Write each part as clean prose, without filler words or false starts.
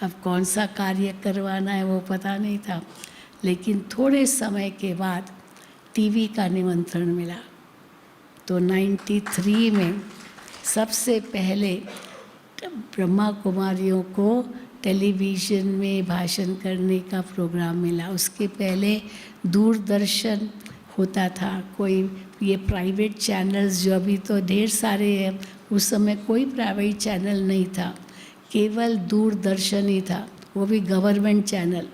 अब कौन सा कार्य करवाना है वो पता नहीं था, लेकिन थोड़े समय के बाद टीवी का निमंत्रण मिला। तो 93 में सबसे पहले ब्रह्मा कुमारियों को टेलीविज़न में भाषण करने का प्रोग्राम मिला। उसके पहले दूरदर्शन होता था, कोई ये प्राइवेट चैनल्स जो अभी तो ढेर सारे हैं, उस समय कोई प्राइवेट चैनल नहीं था, केवल दूरदर्शन ही था, वो भी गवर्नमेंट चैनल।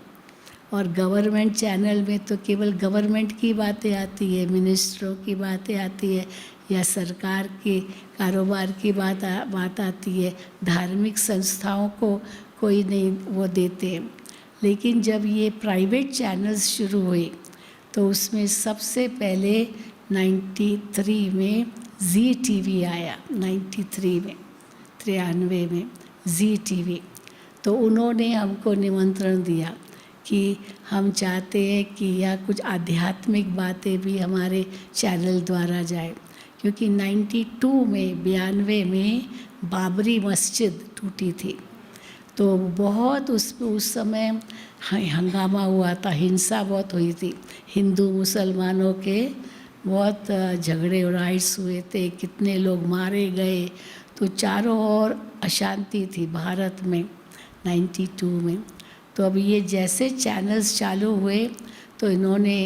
और गवर्नमेंट चैनल में तो केवल गवर्नमेंट की बातें आती है, मिनिस्टरों की बातें आती है, या सरकार के कारोबार की बात आती है, धार्मिक संस्थाओं को कोई नहीं वो देते हैं। लेकिन जब ये प्राइवेट चैनल्स शुरू हुए तो उसमें सबसे पहले 93 में जी टीवी आया, 93 में 93 में जी टीवी। तो उन्होंने हमको निमंत्रण दिया कि हम चाहते हैं कि यह कुछ आध्यात्मिक बातें भी हमारे चैनल द्वारा जाए, क्योंकि 92 में बाबरी मस्जिद टूटी थी। तो बहुत उस समय हंगामा हुआ था, हिंसा बहुत हुई थी, हिंदू मुसलमानों के बहुत झगड़े राइट्स हुए थे, कितने लोग मारे गए। तो चारों ओर अशांति थी भारत में 92 में। तो अब ये जैसे चैनल्स चालू हुए तो इन्होंने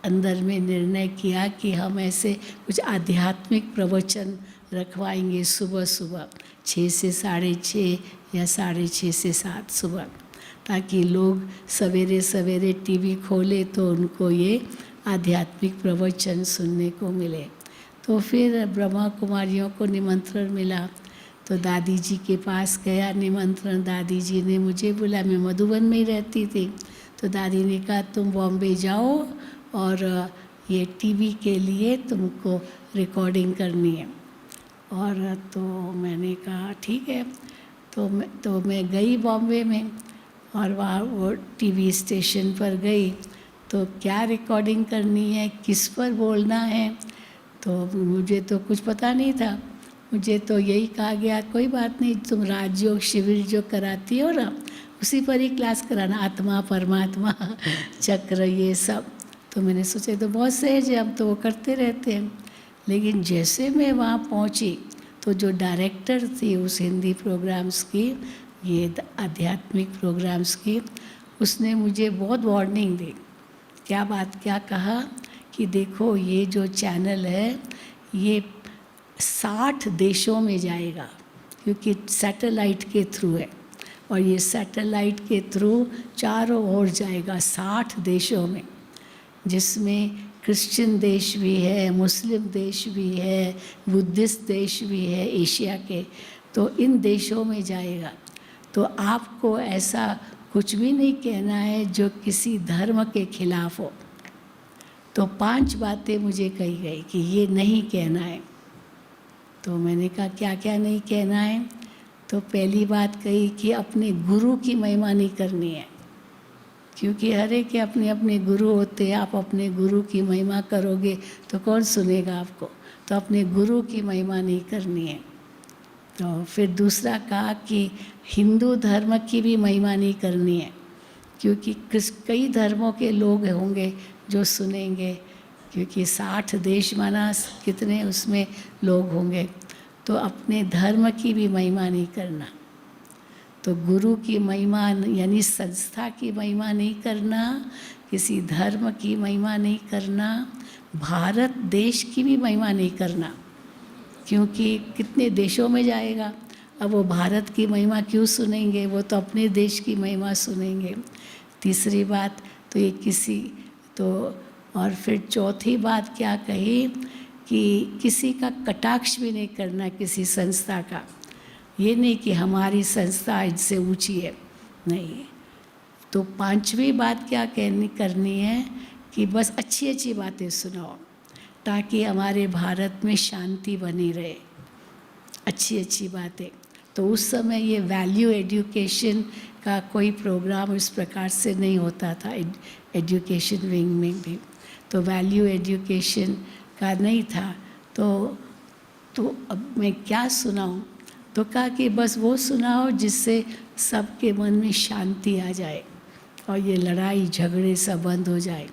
अंदर में निर्णय किया कि हम ऐसे कुछ आध्यात्मिक प्रवचन रखवाएंगे सुबह सुबह 6 से 6:30 या 6:30 से 7 सुबह, ताकि लोग सवेरे सवेरे टीवी खोले तो उनको ये आध्यात्मिक प्रवचन सुनने को मिले। तो फिर ब्रह्मा कुमारियों को निमंत्रण मिला, तो दादी जी के पास गया निमंत्रण। दादी जी ने मुझे बुलाया, मैं मधुबन में ही रहती थी। तो दादी ने कहा तुम बॉम्बे जाओ और ये टीवी के लिए तुमको रिकॉर्डिंग करनी है। और तो मैंने कहा ठीक है। तो मैं गई बॉम्बे में और वहाँ वो टीवी स्टेशन पर गई। तो क्या रिकॉर्डिंग करनी है, किस पर बोलना है, तो मुझे तो कुछ पता नहीं था। मुझे तो यही कहा गया कोई बात नहीं, तुम राजयोग शिविर जो कराती हो ना उसी पर ही क्लास कराना, आत्मा परमात्मा चक्र ये सब। तो मैंने सोचा तो बहुत सहज है, हम तो वो करते रहते हैं। लेकिन जैसे मैं वहाँ पहुँची तो जो डायरेक्टर थी उस हिंदी प्रोग्राम्स की, ये आध्यात्मिक प्रोग्राम्स की, उसने मुझे बहुत वार्निंग दी। क्या कहा कि देखो ये जो चैनल है ये 60 देशों में जाएगा, क्योंकि सैटेलाइट के थ्रू है, और ये सैटेलाइट के थ्रू चारों ओर जाएगा 60 देशों में, जिसमें क्रिश्चियन देश भी है, मुस्लिम देश भी है, बुद्धिस्ट देश भी है एशिया के। तो इन देशों में जाएगा। तो आपको ऐसा कुछ भी नहीं कहना है जो किसी धर्म के खिलाफ हो। तो 5 बातें मुझे कही गई कि ये नहीं कहना है। तो मैंने कहा क्या क्या नहीं कहना है। तो पहली बात कही कि अपने गुरु की महिमा नहीं करनी है, क्योंकि हर एक के अपने अपने गुरु होते हैं। आप अपने गुरु की महिमा करोगे तो कौन सुनेगा आपको। तो अपने गुरु की महिमा नहीं करनी है। तो फिर दूसरा कहा कि हिंदू धर्म की भी महिमा नहीं करनी है, क्योंकि कई धर्मों के लोग होंगे जो सुनेंगे, क्योंकि 60 देश माना कितने उसमें लोग होंगे। तो अपने धर्म की भी महिमा नहीं करना। तो गुरु की महिमा यानी संस्था की महिमा नहीं करना, किसी धर्म की महिमा नहीं करना, भारत देश की भी महिमा नहीं करना, क्योंकि कितने देशों में जाएगा। अब वो भारत की महिमा क्यों सुनेंगे, वो तो अपने देश की महिमा सुनेंगे। तीसरी बात तो ये और फिर चौथी बात क्या कही कि किसी का कटाक्ष भी नहीं करना, किसी संस्था का। ये नहीं कि हमारी संस्था इनसे ऊंची है, नहीं। तो 5वीं बात क्या करनी है कि बस अच्छी अच्छी बातें सुनाओ, ताकि हमारे भारत में शांति बनी रहे, अच्छी अच्छी बातें। तो उस समय ये वैल्यू एजुकेशन का कोई प्रोग्राम इस प्रकार से नहीं होता था एजुकेशन विंग में भी। तो वैल्यू एजुकेशन का नहीं था। तो अब मैं क्या सुनाऊं। तो कहा कि बस वो सुनाओ जिससे सबके मन में शांति आ जाए और ये लड़ाई झगड़े सब बंद हो जाए।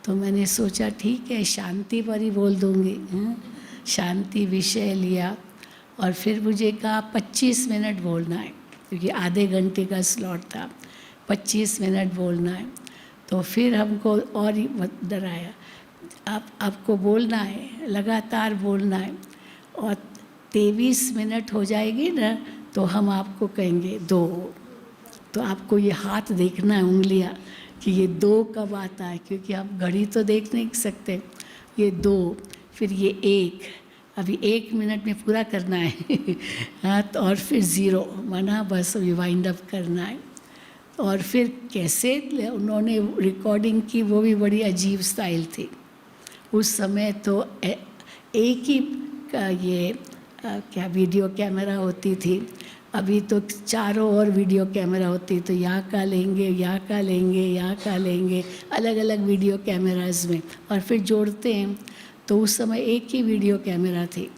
तो मैंने सोचा ठीक है, शांति पर ही बोल दूँगी। शांति विषय लिया और फिर मुझे कहा 25 मिनट बोलना है, क्योंकि आधे घंटे का स्लॉट था, 25 मिनट बोलना है। तो फिर हमको और ही डराया, आपको बोलना है, लगातार बोलना है, और 23 मिनट हो जाएगी ना तो हम आपको कहेंगे 2। तो आपको ये हाथ देखना है, उंगलियां, कि ये 2 कब आता है, क्योंकि हम घड़ी तो देख नहीं सकते। ये 2, फिर ये 1, अभी 1 मिनट में पूरा करना है। हाँ, तो और फिर 0 माना बस अभी वाइंड अप करना है। और फिर कैसे उन्होंने रिकॉर्डिंग की, वो भी बड़ी अजीब स्टाइल थी। उस समय तो एक ही ये क्या वीडियो कैमरा होती थी, अभी तो चारों ओर वीडियो कैमरा होती, तो यहाँ का लेंगे, यहाँ का लेंगे, यहाँ का लेंगे, अलग अलग वीडियो कैमराज़ में, और फिर जोड़ते हैं। तो उस समय एक ही वीडियो कैमरा थी।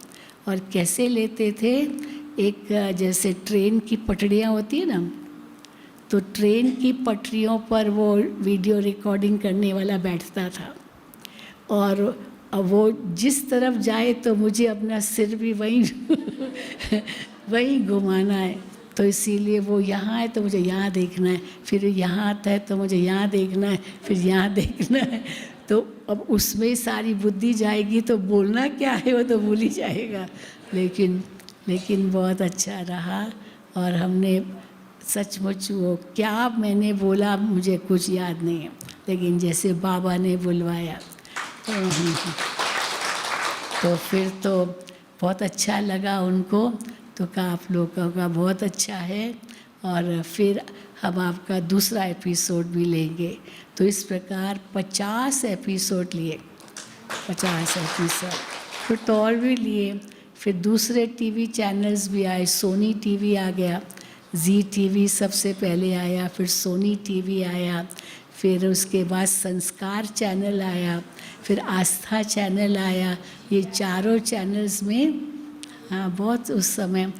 और कैसे लेते थे, एक जैसे ट्रेन की पटरियाँ होती है ना, तो ट्रेन की पटरियों पर वो वीडियो रिकॉर्डिंग करने वाला बैठता था, और वो जिस तरफ जाए तो मुझे अपना सिर भी वहीं वहीं घुमाना है। तो इसीलिए वो यहाँ है तो मुझे यहाँ देखना है, फिर यहाँ आता है तो मुझे यहाँ देखना है, फिर यहाँ देखना है। तो अब उसमें सारी बुद्धि जाएगी तो बोलना क्या है वो तो भूल ही जाएगा। लेकिन बहुत अच्छा रहा, और हमने सचमुच वो क्या मैंने बोला मुझे कुछ याद नहीं है, लेकिन जैसे बाबा ने बुलवाया तो फिर तो बहुत अच्छा लगा उनको। तो कहा आप लोगों का बहुत अच्छा है, और फिर हम आपका दूसरा एपिसोड भी लेंगे। तो इस प्रकार 50 एपिसोड लिए, 50 एपिसोड, फिर तो और भी लिए। फिर दूसरे टीवी चैनल्स भी आए, सोनी टीवी आ गया, जी टीवी सबसे पहले आया, फिर सोनी टीवी आया, फिर उसके बाद संस्कार चैनल आया, फिर आस्था चैनल आया। ये चारों चैनल्स में हाँ बहुत उस समय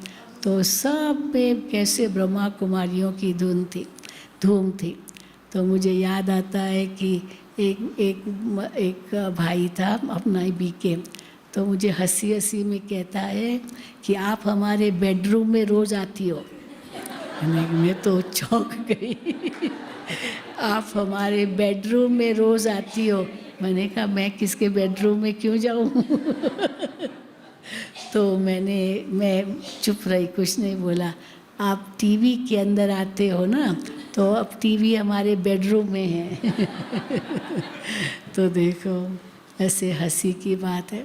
तो सब में कैसे ब्रह्मा कुमारियों की धूम थी। तो मुझे याद आता है कि एक भाई था अपना ही बीके, तो मुझे हंसी हंसी में कहता है कि आप हमारे बेडरूम में रोज़ आती हो। मैं तो चौंक गई। आप हमारे बेडरूम में रोज़ आती हो। मैंने कहा मैं किसके बेडरूम में क्यों जाऊँ। तो मैं चुप रही, कुछ नहीं बोला। आप टीवी के अंदर आते हो ना, तो अब टीवी हमारे बेडरूम में है। तो देखो ऐसे हंसी की बात है।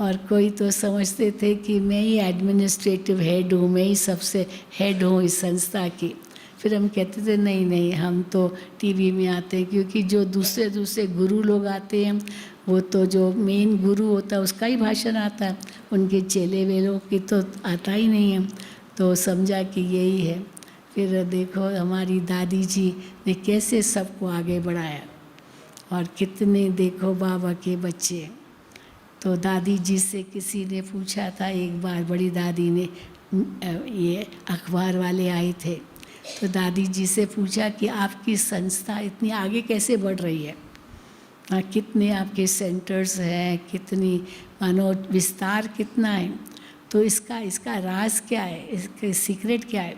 और कोई तो समझते थे कि मैं ही एडमिनिस्ट्रेटिव हेड हूँ, मैं ही सबसे हेड हूँ इस संस्था की। फिर हम कहते थे नहीं नहीं, हम तो टीवी में आते हैं, क्योंकि जो दूसरे गुरु लोग आते हैं वो तो जो मेन गुरु होता है उसका ही भाषण आता है, उनके चेले वेलों की तो आता ही नहीं है। तो समझा कि यही है। फिर देखो हमारी दादी जी ने कैसे सबको आगे बढ़ाया, और कितने देखो बाबा के बच्चे। तो दादी जी से किसी ने पूछा था एक बार, बड़ी दादी ने, ये अखबार वाले आए थे, तो दादी जी से पूछा कि आपकी संस्था इतनी आगे कैसे बढ़ रही है, कितने आपके सेंटर्स हैं, कितनी मानो विस्तार कितना है, तो इसका राज क्या है, इसका सीक्रेट क्या है।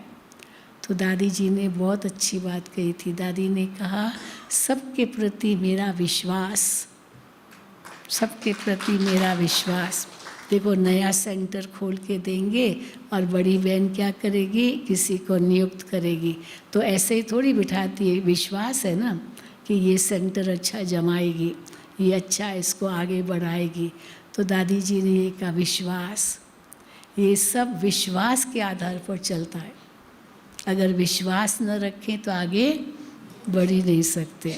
तो दादी जी ने बहुत अच्छी बात कही थी। दादी ने कहा सबके प्रति मेरा विश्वास, सबके प्रति मेरा विश्वास। देखो नया सेंटर खोल के देंगे और बड़ी बहन क्या करेगी, किसी को नियुक्त करेगी, तो ऐसे ही थोड़ी बिठाती है, विश्वास है ना कि ये सेंटर अच्छा जमाएगी, ये अच्छा इसको आगे बढ़ाएगी। तो दादी जी ने कहा विश्वास, ये सब विश्वास के आधार पर चलता है। अगर विश्वास न रखें तो आगे बढ़ ही नहीं सकते।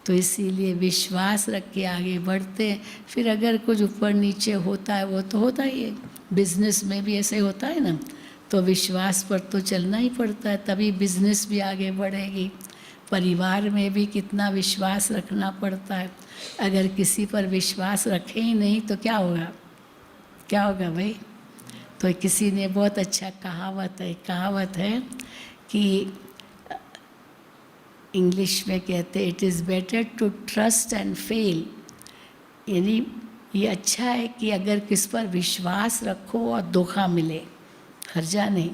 तो इसीलिए विश्वास रख के आगे बढ़ते हैं। फिर अगर कुछ ऊपर नीचे होता है वो तो होता ही है, बिजनेस में भी ऐसे होता है ना, तो विश्वास पर तो चलना ही पड़ता है, तभी बिजनेस भी आगे बढ़ेगी। परिवार में भी कितना विश्वास रखना पड़ता है। अगर किसी पर विश्वास रखें ही नहीं तो क्या होगा, क्या होगा भाई। तो किसी ने बहुत अच्छा कहावत है कि इंग्लिश में कहते हैं it is better to trust and fail, यानी ये अच्छा है कि अगर किस पर विश्वास रखो और धोखा मिले, हर्जा नहीं,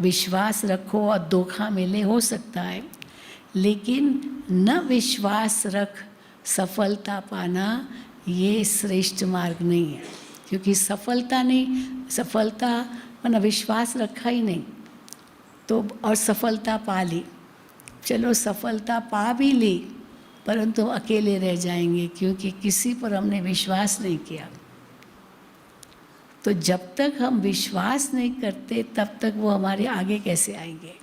विश्वास रखो और धोखा मिले हो सकता है, लेकिन न विश्वास रख सफलता पाना ये श्रेष्ठ मार्ग नहीं है। क्योंकि सफलता मतलब विश्वास रखा ही नहीं तो और सफलता पा ली, चलो सफलता पा भी ली परंतु अकेले रह जाएंगे क्योंकि किसी पर हमने विश्वास नहीं किया। तो जब तक हम विश्वास नहीं करते तब तक वो हमारे आगे कैसे आएंगे?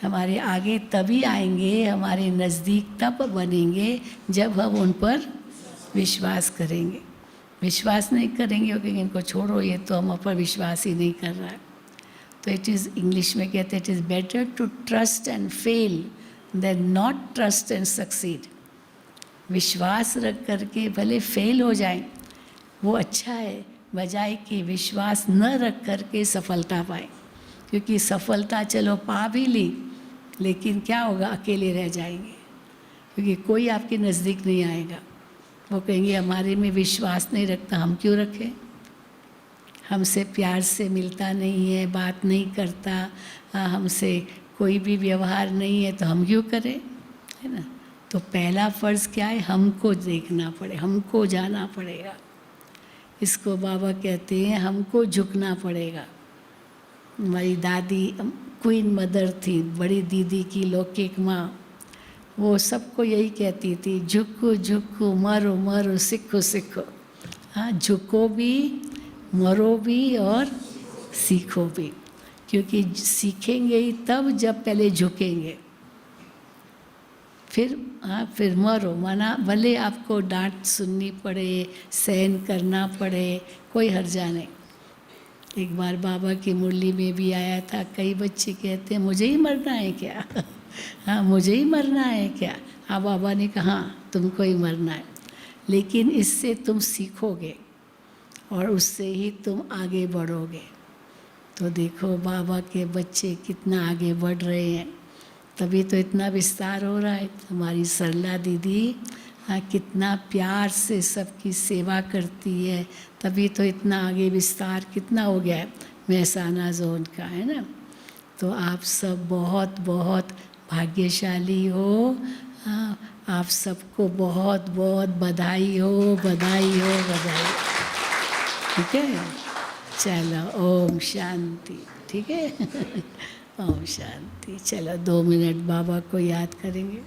हमारे आगे तभी आएंगे, हमारे नज़दीक तब बनेंगे जब हम उन पर विश्वास करेंगे। विश्वास नहीं करेंगे क्योंकि इनको छोड़ो, ये तो हम पर विश्वास ही नहीं कर रहा है। तो इट इज़, इंग्लिश में कहते हैं it is better to trust and fail then not trust and succeed. विश्वास रख करके भले फेल हो जाए वो अच्छा है, बजाय कि विश्वास न रख करके सफलता पाए। क्योंकि सफलता चलो पा भी ली लेकिन क्या होगा, अकेले रह जाएंगे क्योंकि कोई आपके नज़दीक नहीं आएगा। वो कहेंगे हमारे में विश्वास नहीं रखता, हम क्यों रखें, हमसे प्यार से मिलता नहीं है, बात नहीं करता, हमसे कोई भी व्यवहार नहीं है तो हम क्यों करें, है ना। तो पहला फ़र्ज़ क्या है, हमको देखना पड़े, हमको जाना पड़ेगा। इसको बाबा कहते हैं हमको झुकना पड़ेगा। हमारी दादी क्वीन मदर थी, बड़ी दीदी की लौकिक माँ, वो सबको यही कहती थी, झुको झुको मरो मरो सीखो सीखो। हाँ, झुको भी, मरो भी और सीखो भी, क्योंकि सीखेंगे ही तब जब पहले झुकेंगे, फिर मरो। माना भले आपको डांट सुननी पड़े, सहन करना पड़े, कोई हर्जा नहीं। एक बार बाबा की मुरली में भी आया था, कई बच्चे कहते हैं मुझे ही मरना है क्या हाँ, मुझे ही मरना है क्या। हाँ, बाबा ने कहा हाँ, तुमको ही मरना है, लेकिन इससे तुम सीखोगे और उससे ही तुम आगे बढ़ोगे। तो देखो बाबा के बच्चे कितना आगे बढ़ रहे हैं, तभी तो इतना विस्तार हो रहा है। हमारी सरला दीदी कितना प्यार से सबकी सेवा करती है, तभी तो इतना आगे विस्तार कितना हो गया है महसाना जोन का, है ना। तो आप सब बहुत बहुत भाग्यशाली हो। आप सबको बहुत बहुत बधाई हो, बधाई हो, बधाई। ठीक है, चलो ओम शांति। ठीक है ओम शांति। चलो 2 मिनट बाबा को याद करेंगे।